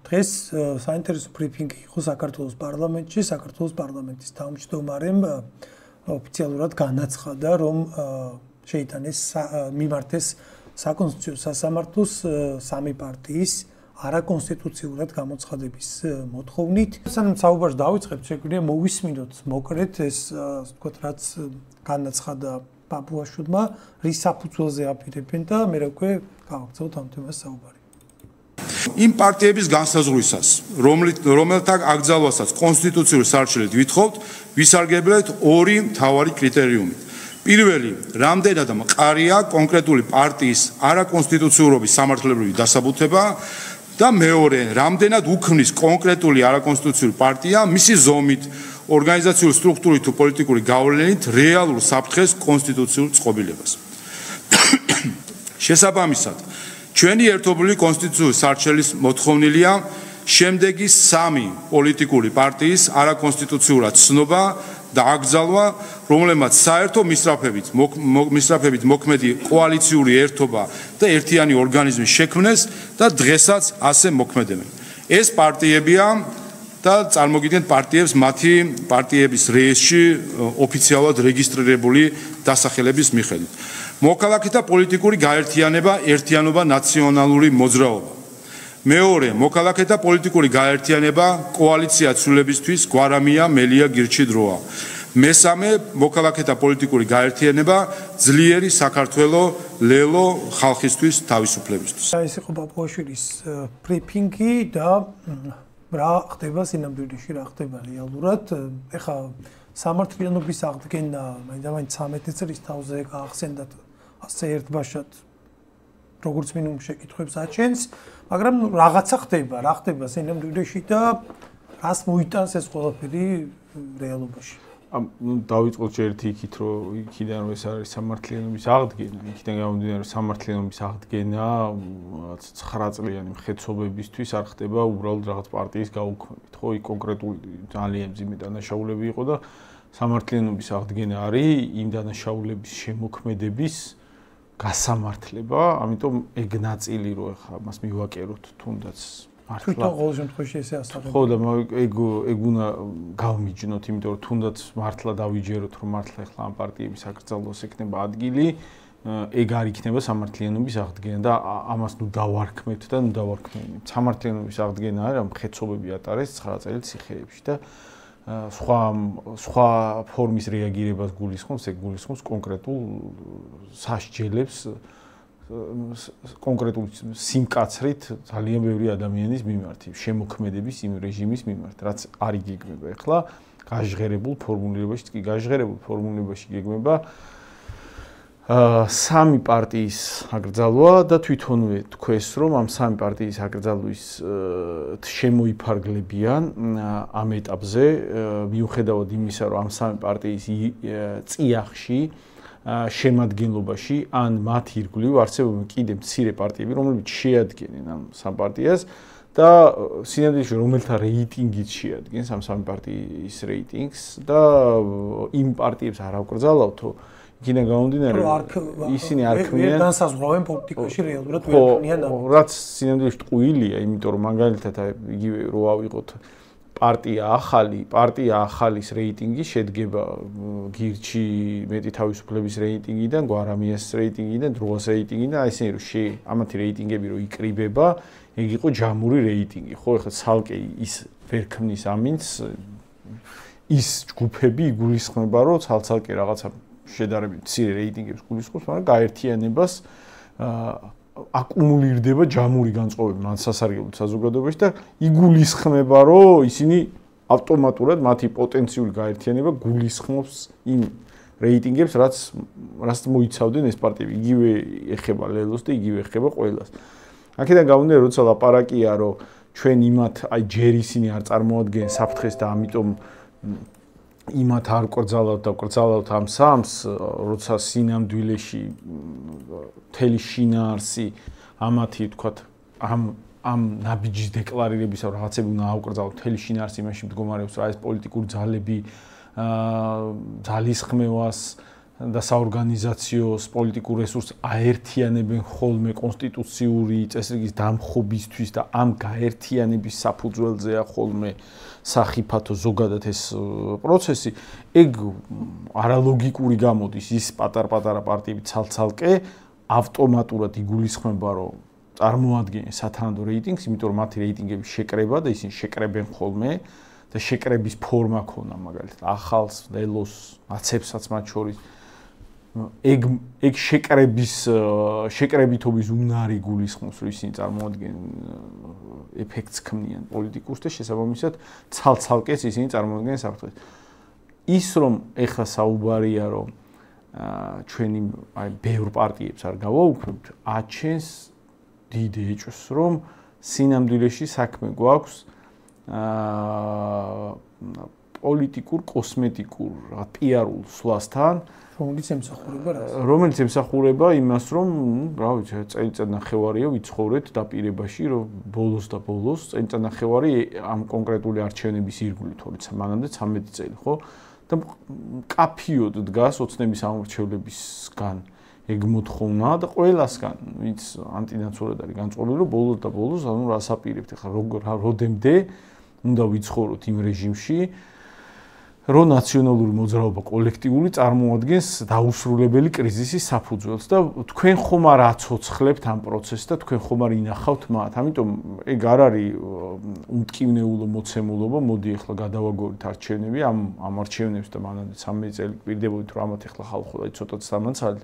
დღეს საინტერესო ბრიფინგი იყო საქართველოს პარლამენტში, საქართველოს პარლამენტის თავმჯდომარემ ოფიციალურად განაცხადა, რომ შეიტანეს მიმართეს საკონსტიტუციო სასამართლოს სამი პარტიის არაკონსტიტუციურად გამოცხადების მოთხოვნით. სანამ საუბარს დავიწყებთ, შეგვიძლია მოვისმინოთ მოკლედ ეს ვთქვათ, რაც განაცხადა პაპუაშვილმა, რის საფუძველზე აპირებენ და მე რა ვქვე, გავაგრძელოთ ამ თემას საუბარი. იმ პარტიების განსაზღვრისას, რომელთა აკრძალვასაც კონსტიტუციური სარჩელით ვითხოვთ, ვისარგებლეთ ორი მთავარი კრიტერიუმით. პირველი, რამდენად მყარია კონკრეტული პარტიის არაკონსტიტუციურობის სამართლებრივი დასაბუთება და მეორე, რამდენად უქმნის კონკრეტული არაკონსტიტუციური პარტია მისი ზომით, ორგანიზაციული სტრუქტურით თუ პოლიტიკური გავლენით რეალურ საფრთხეს კონსტიტუციურ წყობილებას. შესაბამისად, ჩვენი ერთობლივი კონსტიტუციური სარჩელის მოთხოვნილია შემდეგი სამი პოლიტიკური პარტიის არაკონსტიტუციურად ცნობა და აკრძალვა, რომლებმაც საერთო მისწრაფებით მოქმედი კოალიციური ერთობა და ერთიანი ორგანიზმი შექმნეს და დღესაც ასე მოქმედებენ. ეს პარტიებია და წარმოგიდგენთ პარტიებს მათი პარტიების რეესტრში ოფიციალურად რეგისტრირებული დასახელების მიხედვით. მოქალაქეთა პოლიტიკური გაერთიანება, ერთიანობა, ნაციონალური მოძრაობა. მეორე, მოქალაქეთა პოლიტიკური გაერთიანება, კოალიცია ცვლილებისთვის, გვარამია, მელია, გირჩი დროა. მესამე, მოქალაქეთა პოლიტიკური გაერთიანება, ძლიერი საქართველო, ლელო, ხალხისთვის, თავისუფლებისთვის. ეს იყო პაპუაშვილის ბრიფინგი და რა ხდება სინამდვილეში, რა ხდება რეალურად. ეხლა სამართლიანობის აღდგენა მაინც 13 წლის თავზე გაახსენდათ ასე ერთბაშად როგორც მინიმუმ შეკითხვებს აჩენს, მაგრამ რაღაცა ხდება, რა ხდება სინამდვილეში და რას მოიტანს ეს ყველაფერი რეალობაში. დავიწყოთ ერთი იქით, რომ იქიდან რომ ეს არის სამართლიანობის აღდგენა, იქიდან გამომდინარე რომ სამართლიანობის აღდგენა 9 წლიანი მხედრობებისთვის არ ხდება უბრალოდ რაღაც პარტიის გაუქმებით, ხო? იქ კონკრეტული ძალიან მძიმე დანაშაულები იყო და სამართლიანობის აღდგენა არის იმ დანაშაულების შემოქმედების გასამართლება, ამიტომ ეგ ნაწილი რო ახლა მას მივაკეროთ თუნდაც მართლა. თვითონ ყოველ შემთხვევაში ესე ასახებია. ხო და ეგ უნდა გავმიჯნოთ, იმიტომ რომ თუნდაც მართლა დავიჯეროთ, რომ მართლა ახლა ამ პარტიების აკრძალვას ექნება ადგილი, ეგ არ იქნება სამართლიანობის აღდგენა და ამას ნუ დავარქმევთ და ნუ დავარქმევთ. სამართლიანობის აღდგენა არის ამ მხედრობები ატარეს 9 წელი ციხეებში და სხვა ფორმის რეაგირებას გულისხმობს, ეგ გულისხმობს კონკრეტულ სასჯელებს, კონკრეტულ სიმკაცრით ძალიან ბევრი ადამიანის მიმართ, შემოქმედების იმ რეჟიმის მიმართ, რაც არ იგეგმება ახლა გაჟღერებულ ფორმულირებაში, კი გაჟღერებულ ფორმულირებაში გეგმება სამი პარტიის აკრძალვა და თვითონვე თქვეს, რომ ამ სამი პარტიის აკრძალვის შემოიფარგლებიან ამ ეტაპზე, მიუხედავად იმისა, რომ ამ სამი პარტიის წიაღში შემადგენლობაში ან მათ ირგვლივ არსებობენ კიდე მცირე პარტიები, რომლებიც შეადგენენ ამ სამ პარტიას და სინამდვილეში რომელთა რეიტინგიც შეადგენს ამ სამი პარტიის რეიტინგს და იმ პარტიებს არ აკრძალავთო იქიდან გამომდინარე ისინი არ ქმნიან განსაზღვრავენ პოლიტიკაში რეალურად ვერ ქმნიან რაც სინამდვილეში ტყუილია, იმიტომ რომ მაგალითად იგივე რო ავიღოთ პარტია ახალის რეიტინგი შედგება გირჩი მეტი თავისუფლების რეიტინგიდან, გვარამიას რეიტინგიდან, დროას რეიტინგიდან, აი ესენი რომ ამათი რეიტინგები რო იკრიბება, ეგ იყო ჯამური რეიტინგი, ხო, ეხლა ცალკე ის ვერ ქმნის ამინს ის ჯგუფები იგულისხმება, რომ ცალ-ცალკე რაღაცა შედარებით მცირე რეიტინგებს გულისხმობს, მაგრამ გაერთიანებას აკუმულირდება ჯამური განწყობები მათ სასარგებლოდ საზოგადოებაში და იგულისხმება, რომ ისინი ავტომატურად მათი პოტენციური გაერთიანება გულისხმობს იმ რეიტინგებს, რაც მოიცავდნენ ეს პარტიები. იგივე ეხება ლელოს და იგივე ეხება ყველას. აქედან გამომდინარე, როცა ლაპარაკია, რომ ჩვენ იმათ აი ჯერ ისინი არ წარმოადგენენ საფრთხეს და ამიტომ იმათ არ ვკრძალავთ ამ სამს, როცა სინამდვილეში მთელი შინაარსი ამათი თქვათ ამ ნაბიჯის დეკლარირებისა რაღაცები უნდა ავკრძალოთ, მთელი შინაარსი იმაში მდგომარეობს, რა ეს პოლიტიკური ძალები ძალისხმევას და საორგანიზაციო პოლიტიკურ რესურსს აერთიანებენ ხოლმე კონსტიტუციური წესრიგის დამხობისთვის და ამ გაერთიანების საფუძველზეა ხოლმე სახიფათო ზოგადად ეს პროცესი, ეგ არალოგიკური გამოდის ის პატარ-პატარა პარტიები ცალ-ცალკე ავტომატურად იგულისხმება, რომ წარმოადგენენ სათანადო რეიტინგს, იმიტომ რომ მათი რეიტინგები შეკრება და ისინი შეკრებენ ხოლმე და შეკრების ფორმა ქონა მაგალითად ახალს, ლელოს, აცებსაც მათ შორის ეგ შეკრებითობის უნარი გულისხმობს, რომ ისინი წარმოადგენენ ეფექტს ქმნიან პოლიტიკურს და შესაბამისად ცალ-ცალკეც ისინი წარმოადგენენ საფრთხეს. ის რომ ეხლა საუბარია, რომ ჩვენი ბევრ პარტიებს არ გავაუქმებთ, აჩენს დიდ ეჭვს, რომ სინამდვილეში საქმე გვაქვს პოლიტიკურ, კოსმეტიკურ, პიარულ სვლასთან, რომელიც ემსახურება იმას, რომ, რა ვიცი, წელიწად ნახევარია ვიცხოვრეთ დაპირებაში, რომ ბოლოს და ბოლოს წელიწად ნახევარი ამ კონკრეტული არჩევნების ირგვლივ, თორემ მანამდე 13 წელი, ხო? და კაფიოდ დგას ოცნების ამორჩევლებისგან ეგ მოთხოვნა და ყველასგან, ვინც ანტინაცურად არის განწყობილი, რომ ბოლოს და ბოლოს, ანუ რას აპირებთ ახლა, როდემდე უნდა ვიცხოვროთ იმ რეჟიმში, რომ ნაციონალური მოძრაობა კოლექტიული წარმოადგენს დაუსრულებელი კრიზისის საფუძველს და თქვენ ხომ არ აცოცხლებთ ამ პროცესს და თქვენ ხომ არ ინახავთ მათ. ამიტომ ეგ არ არის უმტკივნეულო მოცემულობა, მოდი ახლა გადავაგორით არჩევნები, ამ არჩევნებს და მანამდე 13 წელი გვირდებოდით, რომ ამათ ახლა ხალხო აი ცოტა სამანცალით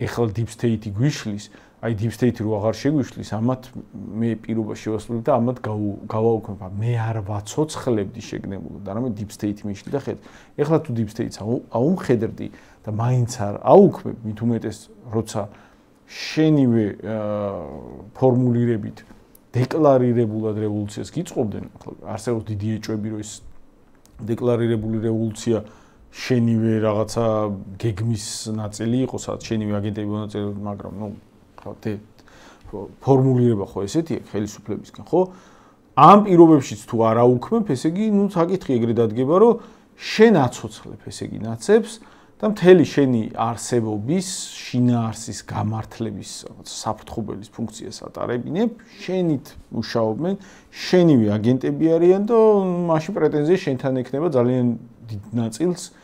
ეხლა deep state-ი გვიშლის, აი deep state-ი რო აღარ შეგვიშლის, ამათ მე პირობა შევასრულებ და ამათ გავაუქმებ. მე არ ვაცოცხლებდი შეგნებულად, არამედ deep state-ი მიშლი და ხედ. ეხლა თუ deep state-ს აუმხედრდი და მაინც არ აუქმებ, მით უმეტეს როცა შენივე ფორმულირებით დეკლარირებულად რევოლუციას გიწყობდნენ, არსებობს დიდი ეჭვები, რომ ეს დეკლარირებული რევოლუცია შენივე რაღაცა გეგმის ნაწილი იყო, სადაც შენივე აგენტები მონაწილეობდნენ, მაგრამ ნუ ფორმულირება ხო ესეთი ხელისუფლებისგან, ხო? ამ პირობებშიც თუ არ აუქმებ, ესე იგი, ნუ საკითხი ეგრე დადგება, რომ შენ აცოცხლებ ესე იგი ნაცებს და მთელი შენი არსებობის, შინაარსის გამართლების საფრთხობელის ფუნქციას ატარებინებ, შენით მუშაობენ, შენივე აგენტები არიან და მაშინ პრეტენზია შენთან ექნება ძალიან დიდ ნაწილს,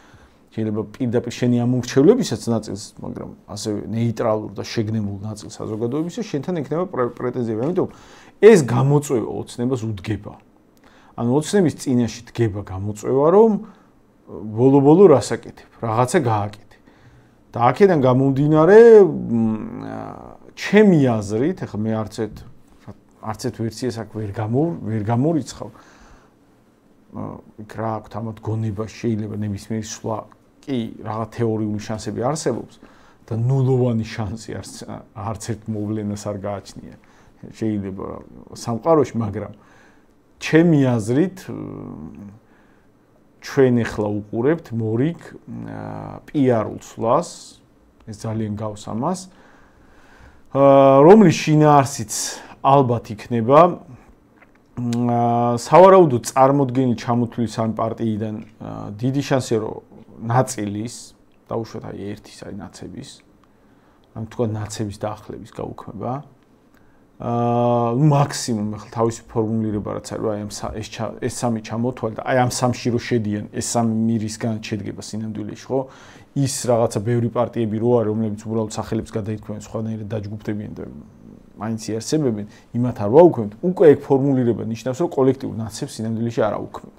შეიძლება პირდაპირ შენი ამორჩევლებისაც ნაწილს, მაგრამ ასევე ნეიტრალურ და შეგნებულ ნაწილს საზოგადოებისა, შენთან ექნება პრეტენზიები. ამიტომ ეს გამოწვევა ოცნებას უდგება. ანუ ოცნების წინაშე დგება გამოწვევა, რომ ბოლო-ბოლო რას აკეთებ, რაღაცა გააკეთე. და აქედან გამომდინარე, ჩემი აზრით, ახლა მე არც ერთ ვერსიას აქ ვერ გამორიცხავ. იქ რა აქვს ამათ გონება შეიძლება ნებისმიერი სვლა კი რაღაც თეორიული შანსები არსებობს და ნულოვანი შანსი არც ერთ მოვლენას არ გააჩნია. შეიძლება სამყაროში, მაგრამ ჩემი აზრით ჩვენ ახლა უყურებთ მორიგ პიარულ სვლას, ეს ძალიან გავს ამას, რომლის შინაარსიც ალბათ იქნება სავარაუდოდ წარმოდგენილი ჩამოთვლის ამ პარტიიდან დიდი შანსია, რომ ნაწილის, დაუშვათ აი ერთის აი ნაცების, ან თქვა ნაცების დაახლების გაუქმება. მაქსიმუმ ახლა თავისი ფორმულირება რაც არის, აი ეს სამი ჩამოთვალე და აი ამ სამში რო შედიან, ეს სამი მირისგან შედგება სინამდვილეში, ხო? ის რაღაცა ბევრი პარტიები რო არის, რომლებიც უბრალოდ სახელებს გადაითქვიან, სხვანაირად დაჯგუფდებიან და მაინც იარსებებენ, იმათ არ ვაუქმებთ, უკვე ეგ ფორმულირება ნიშნავს, რომ კოლექტიურ ნაცებს სინამდვილეში არ აუქმებთ.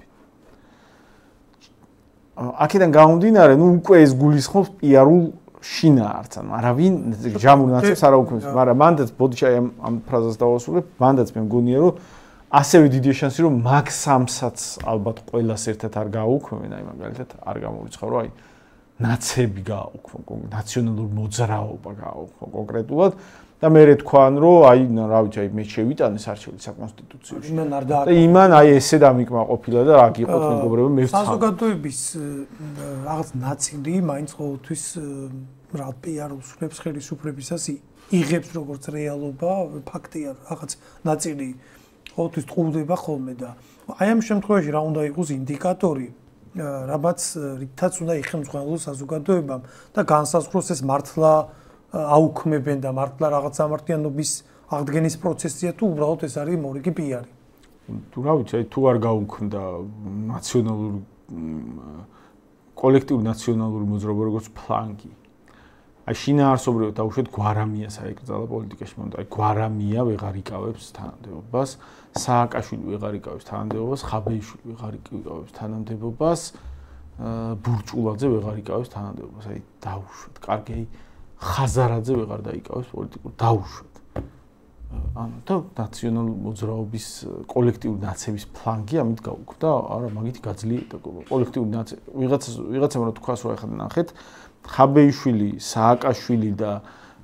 აქედან გამომდინარე, ნუ უკვე ეს გულისხმობს პიარულ შინაარსს, ანუ არავინ ჯამურ ნაცებს არ აუქმებს, მაგრამ მანდაც ბოდიჩი ამ ფრაზას დავასრულებ, მანდაც მე მგონია, რომ ასევე დიდი შანსი, რომ მაგ სამსაც ალბათ ყველას ერთად არ გააუქმებენ, აი მაგალითად არ გამორიცხავ, რომ აი ნაცები გააუქმო, ნაციონალური მოძრაობა გააუქმო კონკრეტულად. და მე თქვან, რომ აი, რა ვიცი, აი მე შევიტანე არჩეული საკონსტიტუციაში. და იმან აი ესე დამიკმაყოფილა და რა გიყოთ მეგობრებო, მე ვცხარ. საზოგადოების რაღაც ნაწილი მაინც ყოველთვის რა პიარულ სულებს ხელისუფლებისას იღებს როგორც რეალობა, ფაქტია, რაღაც ნაწილი ყოველთვის ტყუილდება ხოლმე და აი ამ შემთხვევაში რა უნდა იყოს ინდიკატორი, რამაც რითაც უნდა იხელმძღვანელოს საზოგადოებამ და განსაზღვროს ეს მართლა აუქმებენ და მართლა რაღაც სამართლიანობის აღდგენის პროცესია თუ უბრალოდ ეს არის მორიგი პიარი. თუ რა ვიცი, თუ არ გაუქმდა ნაციონალური კოლექტიური ნაციონალური მოძრაობა როგორც ფლანგი. აი შინაარსობრივად დაუშვათ გვარამიას აიკრძალა პოლიტიკაში, მაგრამ აი გვარამია ვეღარ იკავებს თანამდებობას, სააკაშვილი ვეღარ იკავებს თანამდებობას, ხაბეიშვილი ვეღარ იკავებს თანამდებობას, ბურჭულაძე ვეღარ იკავებს თანამდებობას. აი დაუშვათ, კარგი ხაზარაძე ვეღარ დაიკავებს პოლიტიკურ დაუშვათ. ანუ და ნაციონალური მოძრაობის კოლექტიური ნაცების ფლანგი ამით გაუქმდა, არა მაგით გაძლიერდა კოლექტიური ნაცები. ვიღაცამ რა თქვას რა ახლა ნახეთ, ხაბეიშვილი, სააკაშვილი და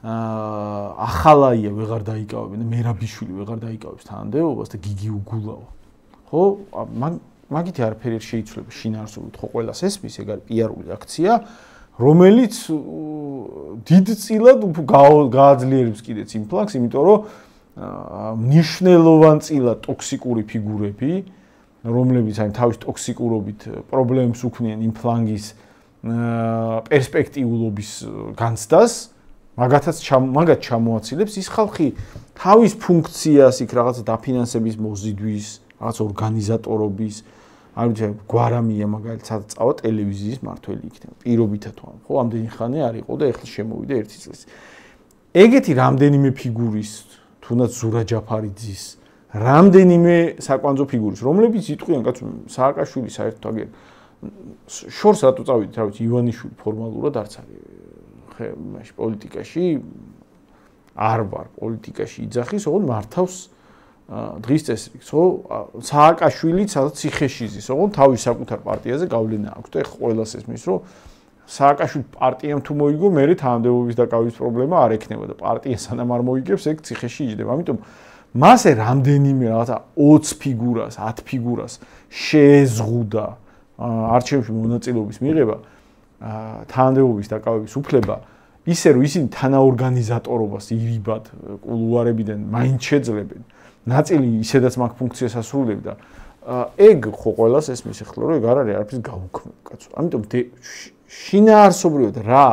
ახალაია ვეღარ დაიკავებენ და მერაბიშვილი ვეღარ დაიკავებს თანამდებობას და გიგი უგულავა. ხო? მაგით არაფერი არ შეიცვლება შინაარსობრივად, ხო ყველას ესმის, ეგ არის პიარული აქცია, რომელიც დიდწილად გააძლიერებს კიდეც იმ ფლანგს, იმიტომ რომ მნიშვნელოვანწილად ტოქსიკური ფიგურები, რომლებიც აი თავის ტოქსიკურობით პრობლემებს უქმნიან იმ ფლანგის პერსპექტიულობის განცდას, მაგათ ჩამოაცილებს ის ხალხი თავის ფუნქციას იქ რაღაც დაფინანსების მოზიდვის, რაღაც ორგანიზატორობის, არ ვიცი, გვარამია მაგალითად წავა ტელევიზიის მართველი იქნება. პირობითად ვამბობ, ხო, ამდენი ხანი არ იყო და ეხლა შემოვიდა 1 წლის. ეგეთი რამდენიმე ფიგურის, თუნდაც ზურა ჯაფარიძის, რამდენიმე საკვანძო ფიგურის, რომლებიც იტყვიან კაცო სააკაშვილი საერთოდ აგერ შორს რატო წავიდით, რა ვიცი, ივანიშვილი ფორმალურად არც არის მაშ პოლიტიკაში არ ვარ პოლიტიკაში იძახის, ოღონდ მართავს დღის წესრიგს, ხო? სააკაშვილიც სადაც ციხეში ზის, ოღონდ თავის საკუთარ პარტიაზე გავლენა აქვს და ეხლა ყველას ესმის, რომ სააკაშვილი პარტიამ თუ მოიგო, მერე თანამდებობის დაკავის პრობლემა არ ექნება და პარტია სანამ არ მოიგებს, ეგ ციხეში იჯდება. ამიტომ მასე რამდენიმე რაღაცა 20 ფიგურას, 10 ფიგურას შეეზღუდა არჩევნებში მონაწილეობის მიღება, თანამდებობის დაკავების უფლება, ისე რომ ისინი თანაორგანიზატორობას ირიბად კულუარებიდან მაინც შეძლებენ. ნაწილი ისედაც მაგ ფუნქციას ასრულებდა. ეგ ხო ყველას ესმის ახლა რომ ეგ არ არის არაფრის გაუქმება, კაცო. ამიტომ შინაარსობრივად რა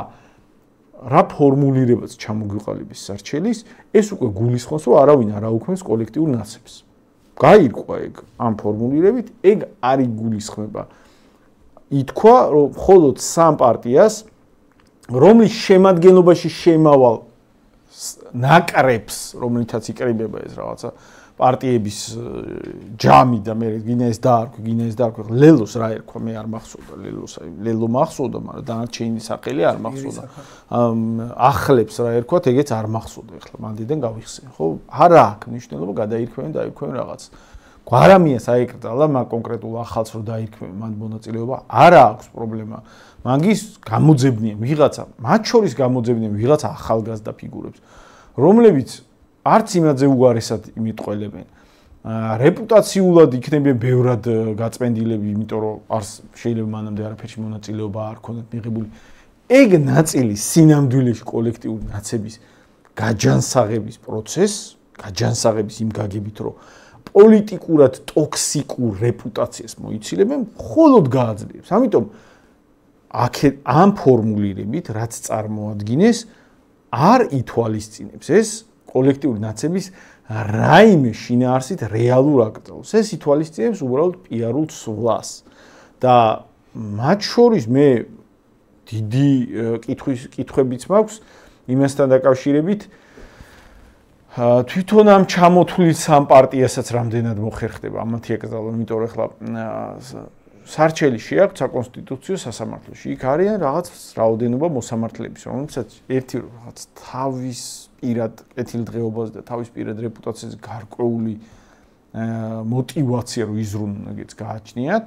ფორმულირებაც ჩამოგვიყალიბეს სარჩელის, ეს უკვე გულისხმობს, რომ არავინ არ აუქმებს კოლექტიურ ნაცებს. გაირკვა ეგ ამ ფორმულირებით, ეგ არ იგულისხმება. ითქვა, რომ მხოლოდ სამ პარტიას, რომლის შემადგენლობაში შემავალ ნაკრებს, რომლითაც იკრიბება ეს რაღაცა პარტიების ჯამი და მე გინდა ეს დაარქვი, ლელოს რა ერქვა, მე არ მახსოვდა ლელო მახსოვდა, მაგრამ დანარჩენი სახელი არ მახსოვდა. ახლებს რა ერქვათ, ეგეც არ მახსოვდა, ეხლა მანდიდან გავიხსენ, ხო? არა აქვს მნიშვნელობა, დაირქვენ რაღაც. გვარამიას აიკრძალა მაგ კონკრეტულ ახალს რო დაირქმევენ მან მონაწილეობა, არა აქვს პრობლემა. მაგის გამოძებნია ვიღაცა, მათ შორის გამოძებნია ვიღაცა ახალგაზრდა ფიგურებს, რომლებიც არც იმაზე უარესად იმიტყველებენ. რეპუტაციულად იქნებიან ბევრად გაწმენდილები, იმიტომ რომ არც შეიძლება მანამდე არაფერში მონაწილეობა არ ქონდათ მიღებული. ეგ ნაწილი სინამდვილეში კოლექტიური ნაცების გაჯანსაღების პროცესს, გაჯანსაღების იმ გაგებით, რომ პოლიტიკურად ტოქსიკურ რეპუტაციას მოიცილებენ, მხოლოდ გააძლიერებს. ამიტომ ამ ფორმულირებით, რაც წარმოადგინეს, არ ითვალისწინებს ეს კოლექტიური ნაცების რაიმე შინაარსით რეალურ აკრძალვას. ეს ითვალისწინებს უბრალოდ პიარულ სვლას. და მათ შორის მე დიდი კითხვებიც მაქვს იმასთან დაკავშირებით, თვითონ ამ ჩამოთვლილ სამ პარტიასაც რამდენად მოხერხდება ამათი აკრძალვა, იმიტომ რომ ახლა სარჩელი შეაქვთ საკონსტიტუციო სასამართლოში. იქ არიან რაღაც რაოდენობა მოსამართლეების, რომლებსაც ერთი რაღაც თავის პირად კეთილდღეობაზე და თავის პირად რეპუტაციაზე გარკვეული мотивация რო იზრუნონ, ეგეც გააჩნიათ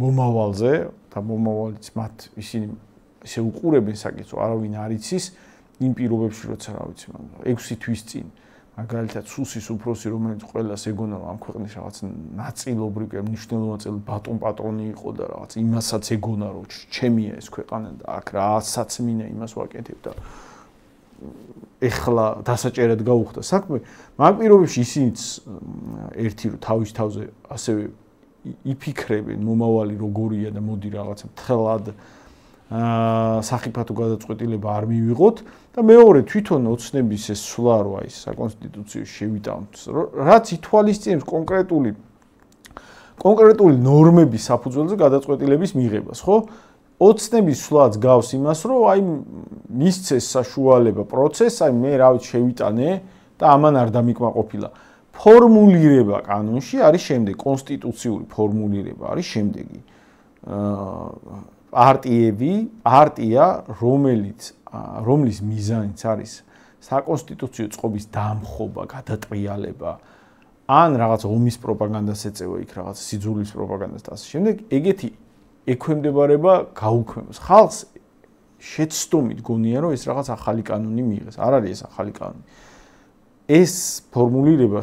მომავალზე და მომავალიც მათ ისინი ისე უყურებენ საკითხს, არავინ არ იცის იმ პირობებში, როცა რა ვიცი, 6 თვის წინ მაგალითად სუსის უფროსი, რომელიც ყველას ეგონა რომ ამ ქვეყნის რაღაც ნაწილობრივ მნიშვნელოვანი ბატონ პატრონი იყო და რაღაც იმასაც ეგონა რომ ჩემია ეს ქვეყანა და აქ რასაც მინდა იმას ვაკეთებ და ეხლა დასაჭერად გაუხდა საქმე, მაგ პირობებში ისინიც ერთი რომ თავის თავზე ასევე იფიქრებენ მომავალი როგორია და მოდი რაღაცა მთლად სახიფათო გადაწყვეტილება არ მივიღოთ და მეორე თვითონ ოცნების ეს სვლა რო აი საკონსტიტუციო შევიტანოთ რაც ითვალისწინებს კონკრეტული ნორმების საფუძველზე გადაწყვეტილების მიღებას ხო ოცნების სვლაც გავს იმას რომ აი მისცეს საშუალება პროცესს აი მე რა ვიცი შევიტანე და ამან არ დამიკმაყოფილა ფორმულირება კანონში არის შემდეგ კონსტიტუციური ფორმულირება არის შემდეგი პარტია რომლის მიზანიც არის საკონსტიტუციო წყობის დამხობა გადატრიალება ან რაღაც ომის პროპაგანდას ეწევა იქ რაღაც სიძულვის პროპაგანდას და ასე შემდეგ ეგეთი ექვემდებარება გაუქმებას ხალხს შეცდომით გონია რომ ეს რაღაც ახალი კანონი მიიღეს არ არის ეს ახალი კანონი ეს ფორმულირება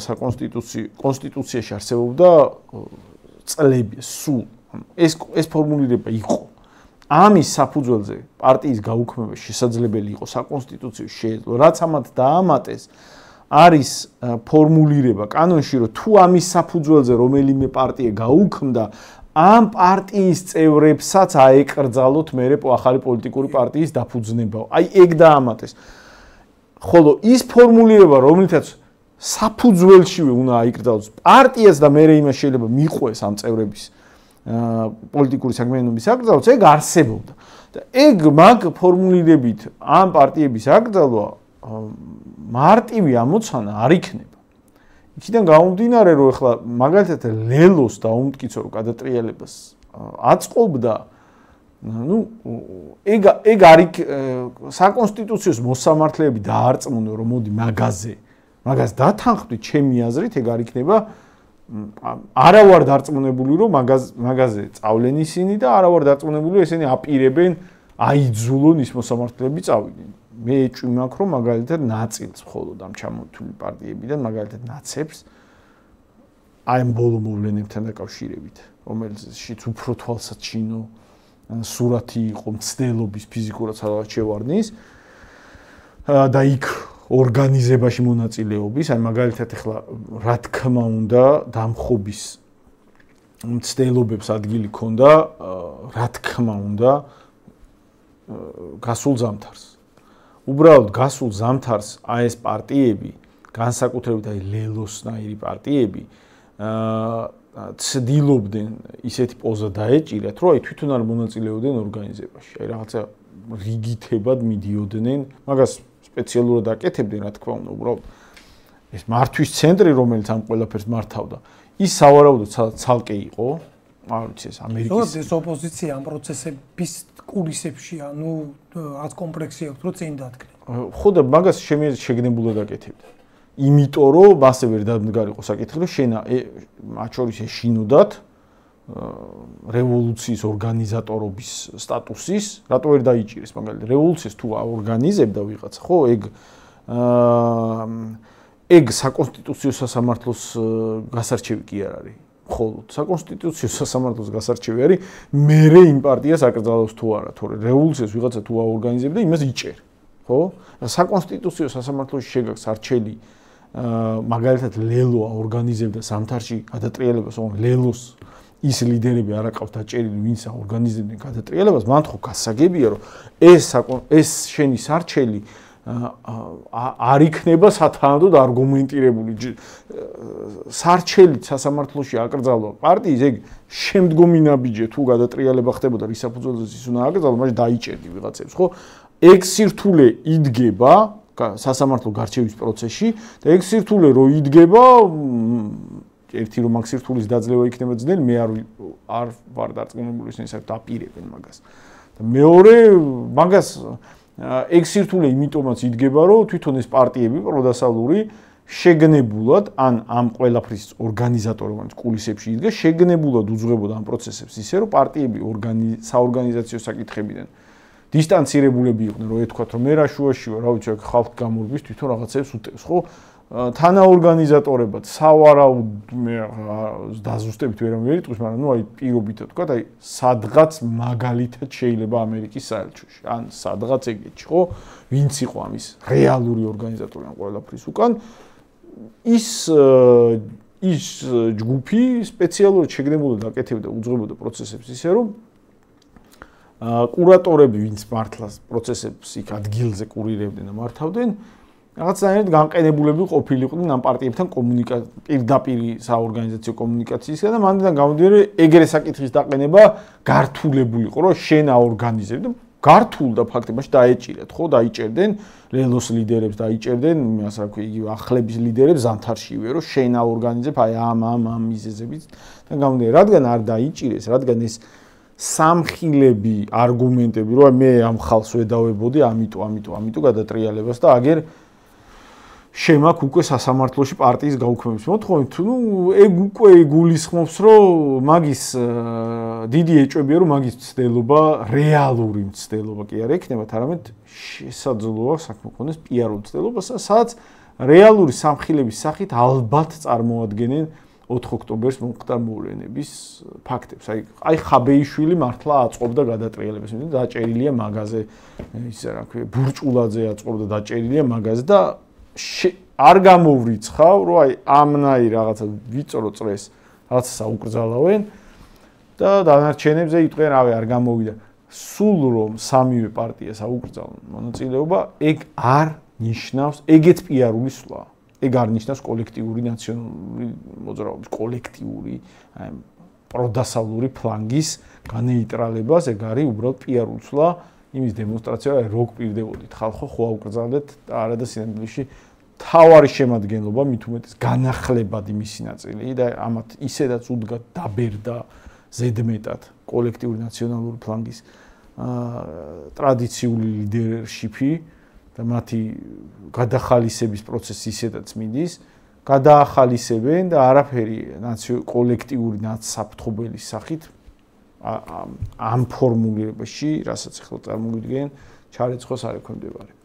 კონსტიტუციაში არსებობდა წლები სულ ეს ფორმულირება იყო ამის საფუძველზე პარტიის გაუქმება შესაძლებელი იყო საკონსტიტუციო შეეძლო რაც ამათ დაამატეს არის ფორმულირება კანონში რომ თუ ამის საფუძველზე რომელიმე პარტია გაუქმდა ამ პარტიის წევრებსაც აეკრძალოთ მერე ახალი პოლიტიკური პარტიის დაფუძნება აი ეგ დაამატეს ხოლო ის ფორმულირება რომელთაც საფუძველშივე უნდა აიკრძალოს პარტიას და მერე იმას შეიძლება მიყვეს ამ წევრების პოლიტიკური საქმიანობის აკრძალვას ეგ არსებობდა და ეგ მაგ ფორმულირებით ამ პარტიების აკრძალვა მარტივი ამოცანა არ იქნება იქიდან გამომდინარე რომ ეხლა მაგალითად ლელოს დაუმტკიცო რომ გადატრიალებას აწყობდა ну ეგ არის საკონსტიტუციო მოსამართლეები დაარწმუნო რომ მოდი მაგას დათანხმდით ჩემი აზრით ეგ არ იქნება არა ვარ დარწმუნებული რომ მაგაზე წავლენ ისინი და არა ვარ დარწმუნებული რომ ესენი აპირებენ აიძულონ ის მოსამართლეები წავიდნენ მე ეჭვი მაქვს რომ მაგალითად ნაწილს მხოლოდ ამ ჩამოთვლილი პარტიებიდან მაგალითად ნაცებს აი ამ ბოლო მოვლენებთან დაკავშირებით რომელშიც უფრო თვალსაჩინო სურათი იყო მცდელობის ფიზიკურად სადღაც შევარდნის და იქ ორგანიზებაში მონაწილეობის აი მაგალითად ახლა რა თქმა უნდა დამხობის მცდელობებს ადგილი ქონდა რა თქმა უნდა გასულ ზამთარს უბრალოდ გასულ ზამთარს აი ეს პარტიები განსაკუთრებით აი ლელოსნაირი პარტიები ცდილობდნენ ისეთი პოზა დაეჭირათ რომ აი თვითონ არ მონაწილეობდნენ ორგანიზებაში აი რაღაცა რიგითებად მიდიოდნენ მაგას სპეციალურად აკეთებდნენ რა თქმა უნდა უბრალოდ ეს მართვის ცენტრი რომელიც ამ ყველაფერს მართავდა ის სავარაუდოდ ცალკე იყო არ ვიცი ეს ამერიკის ეს ოპოზიცია ამ პროცესების კულისებში ანუ რაც კომპლექსი აქვს რომ წინ დადგნენ ხო და მაგას შეგნებულად აკეთებდა იმიტომ რომ მასე ვერ დამდგარიყო საკითხი რომ შენ მათ შორის ეშინოდათ რევოლუციის ორგანიზატორობის სტატუსის რატო ვერ დაიჭირეს მაგალითად რევოლუციას თუ აორგანიზებდა ვიღაცა ხო ეგ საკონსტიტუციო სასამართლოს გასარჩევი კი არ არის მხოლოდ საკონსტიტუციო სასამართლოს გასარჩევი არის მერე იმ პარტიას აკრძალავს თუ არა თორე რევოლუციას ვიღაცა თუ აორგანიზებდა იმას იჭერ ხო საკონსტიტუციო სასამართლოში შეგაქვს არჩელი მაგალითად ლელო აორგანიზებდა ზამთარში გადატრიალებას ოღონდ ლელოს ის ლიდერები არ აყავთ დაჭერილი ვინც აორგანიზებდნენ გადატრიალებას მან ხო გასაგებია რომ ეს შენი სარჩელი არ იქნება სათანადოდ არგუმენტირებული სარჩელით სასამართლოში აკრძალვა პარტიის ეგ შემდგომი ნაბიჯი თუ გადატრიალება ხდებოდა რის საფუძველზეც ის უნდა აკრძალვა მაშინ დაიჭერდი ვიღაცებს ხო ეგ სირთულე იდგება სასამართლო გარჩევის პროცესში და ეგ სირთულე რო იდგება ერთი რომ მაგ სირთულის დაძლევა იქნება ძნელი მე არ ვარ დარწმუნებული ისინი საერთოდ აპირებენ მაგას და მეორე მაგას ეგ სირთულე იმიტომაც იდგება რომ თვითონ ეს პარტიები პროდასალური შეგნებულად ან ამ ყველაფრის ორგანიზატორებთან კულისებში იდგა შეგნებულად უძღვებოდა ამ პროცესებს ისე რომ პარტიები საორგანიზაციო საკითხებიდან დისტანცირებულები იყვნენ რომ ეთქვათ რომ მე რა შუაში ვარ რა ვიცი აქ ხალხ გამორბის თვითონ რაღაცებს უტევს ხო თანაორგანიზატორებად სავარაუდოდ მე დაზუსტებით ვერ ამერიტყვის მაგრამ ნუ აი პირობითად თქვა აი სადღაც მაგალითად შეიძლება ამერიკის საელჩოში ან სადღაც ეგეთში ხო ვინც იყო ამის რეალური ორგანიზატორი ამ ყველაფრის უკან ის ის ჯგუფი სპეციალურად შეგნებოდა და აკეთებდა უძღვებოდა პროცესებს ისე რომ კურატორები ვინც მართლას პროცესებს იქ ადგილზე კურირებდნენ და მართავდნენ რაღაცნაირად განყენებულები ყოფილიყვნენ ამ პარტიებთან პირდაპირი საორგანიზაციო კომუნიკაციისგან და მანდან გამოდიოდა ეგრე საკითხის დაყენება გართულებული იყო რომ შენ აორგანიზებ და გართულდა ფაქტებაში დაეჭირათ ხო დაიჭერდნენ ლელოს ლიდერებს დაიჭერდნენ ასე რა ქვია იგივე ახლების ლიდერებს ზამთარშივე რომ შენ აორგანიზებ აი ამ მიზეზებით და გამოდიოდა რადგან არ დაიჭირეს რადგან ეს სამხილები არგუმენტები რომ მე ამ ხალხს ვედავებოდი ამიტომ გადატრიალებას და აგერ შემაქ უკვე სასამართლოში პარტიის გაუქმების მოთხოვნით ნუ ეგ უკვე გულისხმობს რომ მაგის დიდი ეჭვებია რომ მაგის მცდელობა რეალური მცდელობა კი არ ექნება არამედ შესაძლოა საქმე ქონდეს პიარულ მცდელობას სადაც რეალური სამხილების სახით ალბათ წარმოადგენენ 4 ოქტომბერს მომხდარ მოვლენების ფაქტებს. აი ხაბეიშვილი მართლა აწყობდა გადატრიალებას. დაჭერილია მაგაზე ისე რა ქვია, ბურჭულაძე აწყობდა დაჭერილია მაგაზე და არ გამოვრიცხავ, რომ აი ამნაირ რაღაცა ვიწრო წრეს რაღაცა საუკრძალავენ და დანარჩენებზე იტყვიან, რავი, არ გამოვიდა. სულ რომ სამივე პარტია საუკრძალო მონაწილეობა, ეგ არ ნიშნავს, ეგეც პიარული სვლა. ეგ არ ნიშნავს კოლექტიური ნაციონალური მოძრაობის კოლექტიური პროდასავლური ფლანგის განეიტრალებას, ეგ არის უბრალოდ პიარული სვლა იმის დემონსტრაცია, რომ გვპირდებოდით ხალხო ხო აუკრძალეთ და არა და სინამდვილეში თავარი შემადგენლობა მით უმეტეს განახლებადი მისი ნაწილი და ამათ ისედაც უდგა დაბერდა ზედმეტად კოლექტიური ნაციონალური ფლანგის ტრადიციული ლიდერშიპი და მათი გადახალისების პროცესი ისედაც მიდის, გადაახალისებენ და არაფერი კოლექტიური ნაცსაფრთხობელის სახით ამ ფორმულირებაში, რასაც ახლა წარმოვიდგენ, ჩარეცხოს არ ექვემდებარება.